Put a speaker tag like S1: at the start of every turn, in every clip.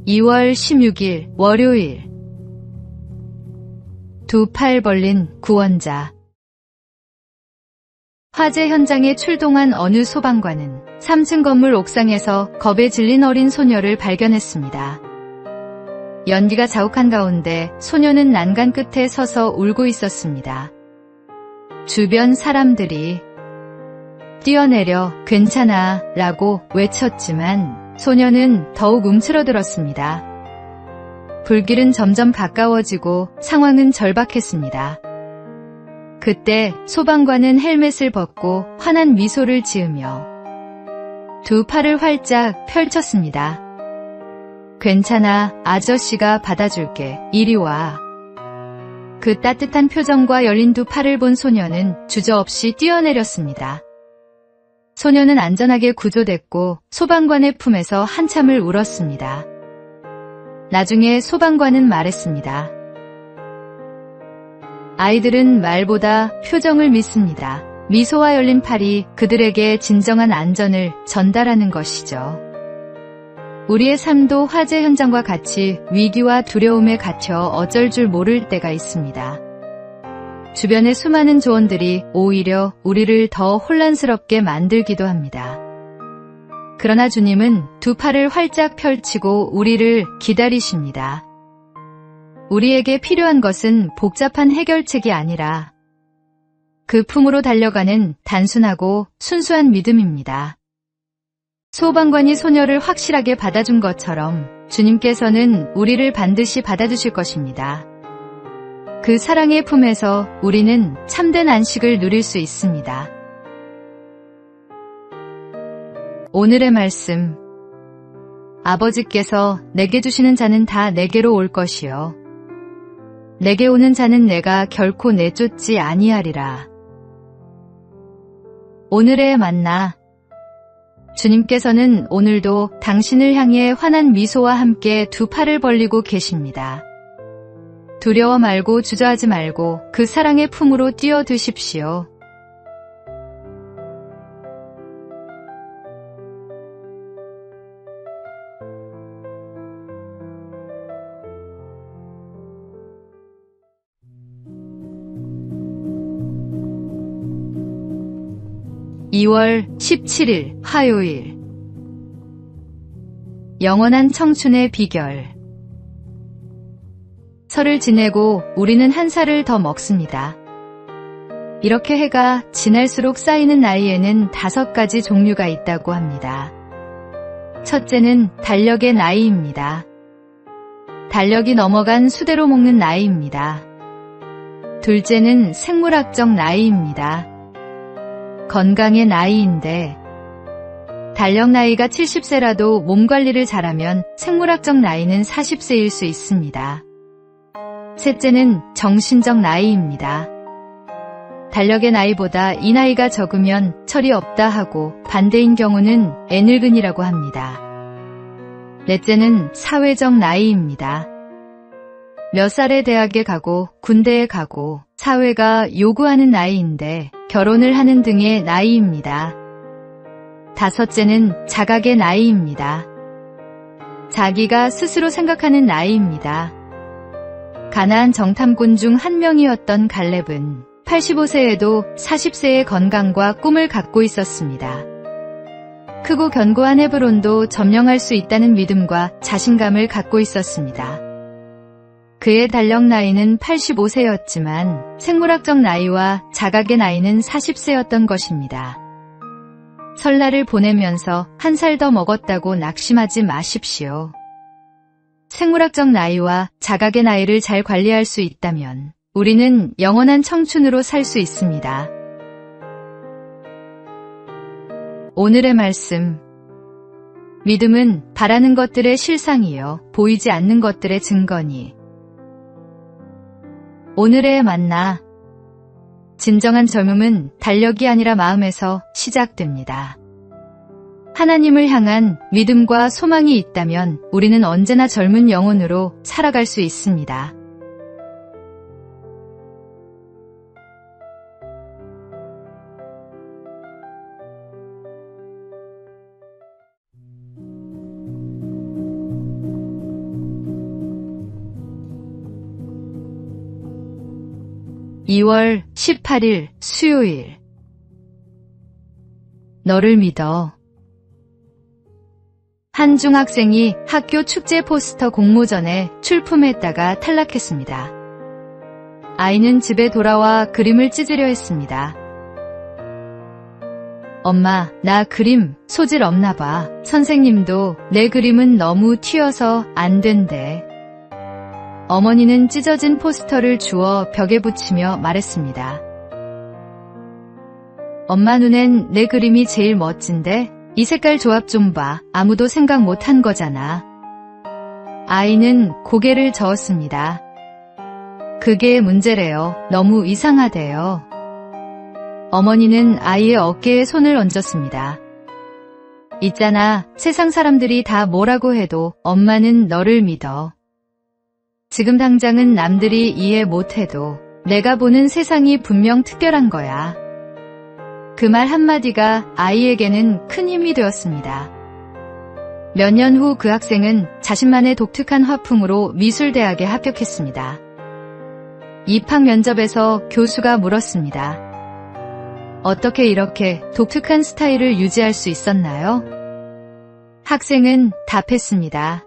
S1: 2월 16일 월요일. 두 팔 벌린 구원자. 화재 현장에 출동한 어느 소방관은 3층 건물 옥상에서 겁에 질린 어린 소녀를 발견했습니다. 연기가 자욱한 가운데 소녀는 난간 끝에 서서 울고 있었습니다. 주변 사람들이 뛰어내려 괜찮아 라고 외쳤지만 소녀는 더욱 움츠러들었습니다. 불길은 점점 가까워지고 상황은 절박했습니다. 그때 소방관은 헬멧을 벗고 환한 미소를 지으며 두 팔을 활짝 펼쳤습니다. 괜찮아, 아저씨가 받아줄게. 이리 와. 그 따뜻한 표정과 열린 두 팔을 본 소녀는 주저없이 뛰어내렸습니다. 소녀는 안전하게 구조됐고 소방관의 품에서 한참을 울었습니다. 나중에 소방관은 말했습니다. 아이들은 말보다 표정을 믿습니다. 미소와 열린 팔이 그들에게 진정한 안전을 전달하는 것이죠. 우리의 삶도 화재 현장과 같이 위기와 두려움에 갇혀 어쩔 줄 모를 때가 있습니다. 주변의 수많은 조언들이 오히려 우리를 더 혼란스럽게 만들기도 합니다. 그러나 주님은 두 팔을 활짝 펼치고 우리를 기다리십니다. 우리에게 필요한 것은 복잡한 해결책이 아니라 그 품으로 달려가는 단순하고 순수한 믿음입니다. 소방관이 소녀를 확실하게 받아준 것처럼 주님께서는 우리를 반드시 받아주실 것입니다. 그 사랑의 품에서 우리는 참된 안식을 누릴 수 있습니다. 오늘의 말씀. 아버지께서 내게 주시는 자는 다 내게로 올 것이요 내게 오는 자는 내가 결코 내쫓지 아니하리라. 오늘의 만나. 주님께서는 오늘도 당신을 향해 환한 미소와 함께 두 팔을 벌리고 계십니다. 두려워 말고 주저하지 말고 그 사랑의 품으로 뛰어드십시오. (2월 17일) 화요일. 영원한 청춘의 비결. 설을 지내고 우리는 한 살을 더 먹습니다. 이렇게 해가 지날수록 쌓이는 나이에는 5가지 종류가 있다고 합니다. 첫째는 달력의 나이입니다. 달력이 넘어간 수대로 먹는 나이입니다. 둘째는 생물학적 나이입니다. 건강의 나이인데 달력 나이가 70세라도 몸 관리를 잘하면 생물학적 나이는 40세일 수 있습니다. 셋째는 정신적 나이입니다. 달력의 나이보다 이 나이가 적으면 철이 없다 하고 반대인 경우는 애늙은이라고 합니다. 넷째는 사회적 나이입니다. 몇 살에 대학에 가고 군대에 가고 사회가 요구하는 나이인데 결혼을 하는 등의 나이입니다. 다섯째는 자각의 나이입니다. 자기가 스스로 생각하는 나이입니다. 가나안 정탐꾼 중 한 명이었던 갈렙은 85세에도 40세의 건강과 꿈을 갖고 있었습니다. 크고 견고한 헤브론도 점령할 수 있다는 믿음과 자신감을 갖고 있었습니다. 그의 달력 나이는 85세였지만 생물학적 나이와 자각의 나이는 40세였던 것입니다. 설날을 보내면서 한 살 더 먹었다고 낙심하지 마십시오. 생물학적 나이와 자각의 나이를 잘 관리할 수 있다면 우리는 영원한 청춘으로 살 수 있습니다. 오늘의 말씀. 믿음은 바라는 것들의 실상이요 보이지 않는 것들의 증거니. 오늘의 만나. 진정한 젊음은 달력이 아니라 마음에서 시작됩니다. 하나님을 향한 믿음과 소망이 있다면 우리는 언제나 젊은 영혼으로 살아갈 수 있습니다. 2월 18일 수요일. 너를 믿어. 한 중학생이 학교 축제 포스터 공모전에 출품했다가 탈락했습니다. 아이는 집에 돌아와 그림을 찢으려 했습니다. 엄마, 나 그림 소질 없나 봐. 선생님도 내 그림은 너무 튀어서 안 된대. 어머니는 찢어진 포스터를 주워 벽에 붙이며 말했습니다. 엄마 눈엔 내 그림이 제일 멋진데? 이 색깔 조합 좀 봐. 아무도 생각 못한 거잖아. 아이는 고개를 저었습니다. 그게 문제래요. 너무 이상하대요. 어머니는 아이의 어깨에 손을 얹었습니다. 있잖아, 세상 사람들이 다 뭐라고 해도 엄마는 너를 믿어. 지금 당장은 남들이 이해 못해도 내가 보는 세상이 분명 특별한 거야. 그 말 한마디가 아이에게는 큰 힘이 되었습니다. 몇 년 후 그 학생은 자신만의 독특한 화풍으로 미술대학에 합격했습니다. 입학 면접에서 교수가 물었습니다. 어떻게 이렇게 독특한 스타일을 유지할 수 있었나요? 학생은 답했습니다.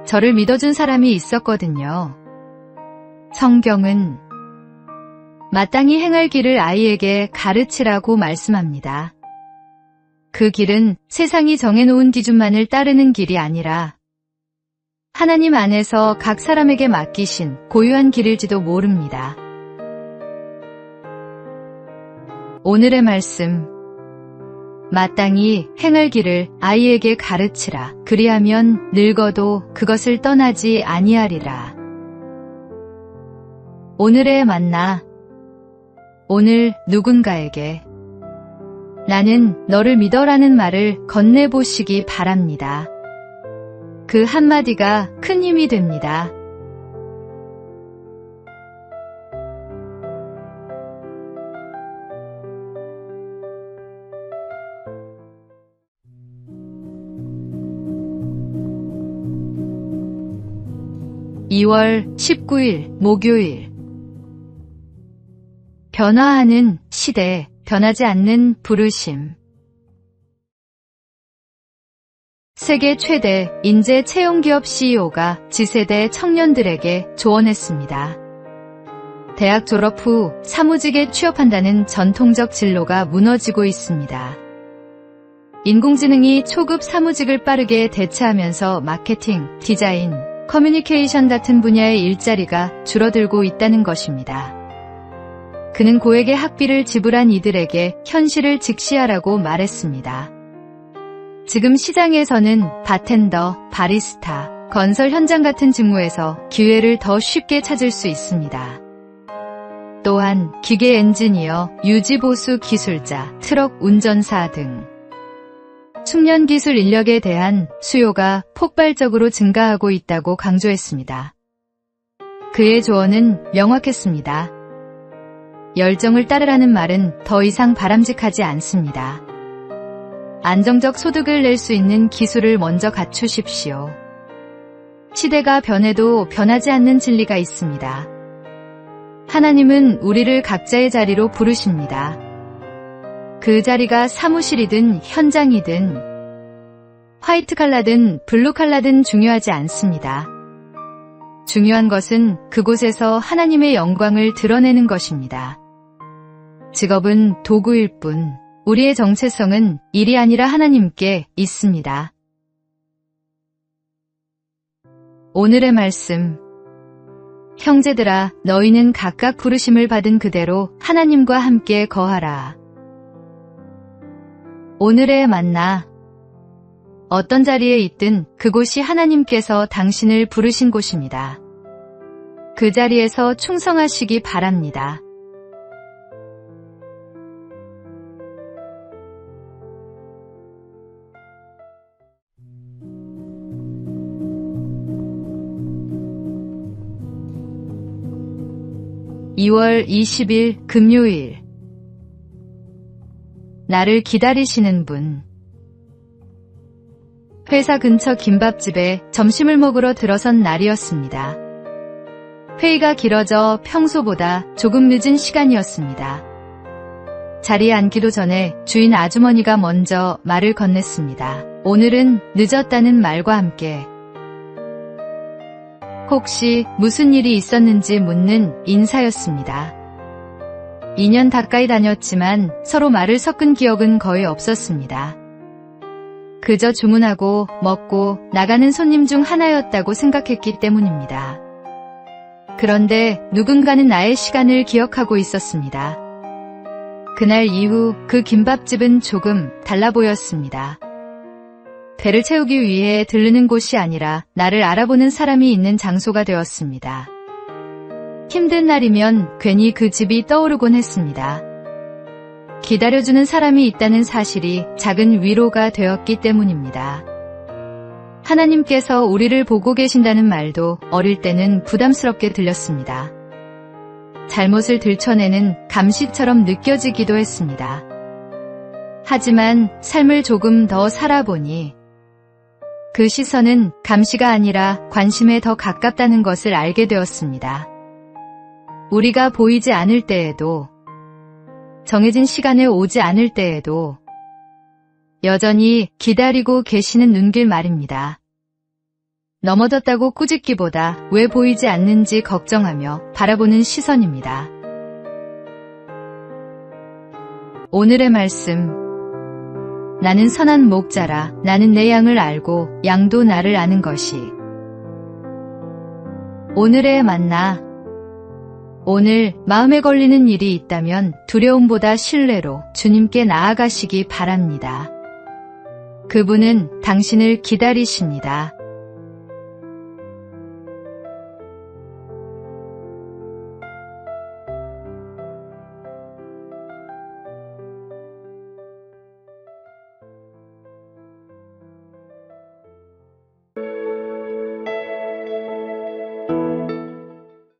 S1: 저를 믿어준 사람이 있었거든요. 성경은 마땅히 행할 길을 아이에게 가르치라고 말씀합니다. 그 길은 세상이 정해놓은 기준만을 따르는 길이 아니라 하나님 안에서 각 사람에게 맡기신 고유한 길일지도 모릅니다. 오늘의 말씀. 마땅히 행할 길을 아이에게 가르치라. 그리하면 늙어도 그것을 떠나지 아니하리라. 오늘의 만나. 오늘 누군가에게 나는 너를 믿어라는 말을 건네보시기 바랍니다. 그 한마디가 큰 힘이 됩니다. (2월 19일) 목요일. 변화하는 시대, 변하지 않는 부르심. 세계 최대 인재 채용기업 CEO가 Z세대 청년들에게 조언했습니다. 대학 졸업 후 사무직에 취업한다는 전통적 진로가 무너지고 있습니다. 인공지능이 초급 사무직을 빠르게 대체하면서 마케팅, 디자인, 커뮤니케이션 같은 분야의 일자리가 줄어들고 있다는 것입니다. 그는 고액의 학비를 지불한 이들에게 현실을 직시하라고 말했습니다. 지금 시장에서는 바텐더, 바리스타, 건설 현장 같은 직무에서 기회를 더 쉽게 찾을 수 있습니다. 또한 기계 엔지니어, 유지보수 기술자, 트럭 운전사 등 숙련 기술 인력에 대한 수요가 폭발적으로 증가하고 있다고 강조했습니다. 그의 조언은 명확했습니다. 열정을 따르라는 말은 더 이상 바람직하지 않습니다. 안정적 소득을 낼 수 있는 기술을 먼저 갖추십시오. 시대가 변해도 변하지 않는 진리가 있습니다. 하나님은 우리를 각자의 자리로 부르십니다. 그 자리가 사무실이든 현장이든 화이트 칼라든 블루 칼라든 중요하지 않습니다. 중요한 것은 그곳에서 하나님의 영광을 드러내는 것입니다. 직업은 도구일 뿐 우리의 정체성은 일이 아니라 하나님께 있습니다. 오늘의 말씀. 형제들아, 너희는 각각 부르심을 받은 그대로 하나님과 함께 거하라. 오늘의 만나. 어떤 자리에 있든 그곳이 하나님께서 당신을 부르신 곳입니다. 그 자리에서 충성하시기 바랍니다. (2월 20일) 금요일. 나를 기다리시는 분. 회사 근처 김밥집에 점심을 먹으러 들어선 날이었습니다. 회의가 길어져 평소보다 조금 늦은 시간이었습니다. 자리에 앉기도 전에 주인 아주머니가 먼저 말을 건넸습니다. 오늘은 늦었다는 말과 함께 혹시 무슨 일이 있었는지 묻는 인사였습니다. 2년 가까이 다녔지만 서로 말을 섞은 기억은 거의 없었습니다. 그저 주문하고 먹고 나가는 손님 중 하나였다고 생각했기 때문입니다. 그런데 누군가는 나의 시간을 기억하고 있었습니다. 그날 이후 그 김밥집은 조금 달라 보였습니다. 배를 채우기 위해 들르는 곳이 아니라 나를 알아보는 사람이 있는 장소가 되었습니다. 힘든 날이면 괜히 그 집이 떠오르곤 했습니다. 기다려주는 사람이 있다는 사실이 작은 위로가 되었기 때문입니다. 하나님께서 우리를 보고 계신다는 말도 어릴 때는 부담스럽게 들렸습니다. 잘못을 들춰내는 감시처럼 느껴지기도 했습니다. 하지만 삶을 조금 더 살아보니 그 시선은 감시가 아니라 관심에 더 가깝다는 것을 알게 되었습니다. 우리가 보이지 않을 때에도, 정해진 시간에 오지 않을 때에도 여전히 기다리고 계시는 눈길 말입니다. 넘어졌다고 꾸짖기보다 왜 보이지 않는지 걱정하며 바라보는 시선입니다. 오늘의 말씀. 나는 선한 목자라. 나는 내 양을 알고 양도 나를 아는 것이. 오늘의 만나. 오늘 마음에 걸리는 일이 있다면 두려움보다 신뢰로 주님께 나아가시기 바랍니다. 그분은 당신을 기다리십니다.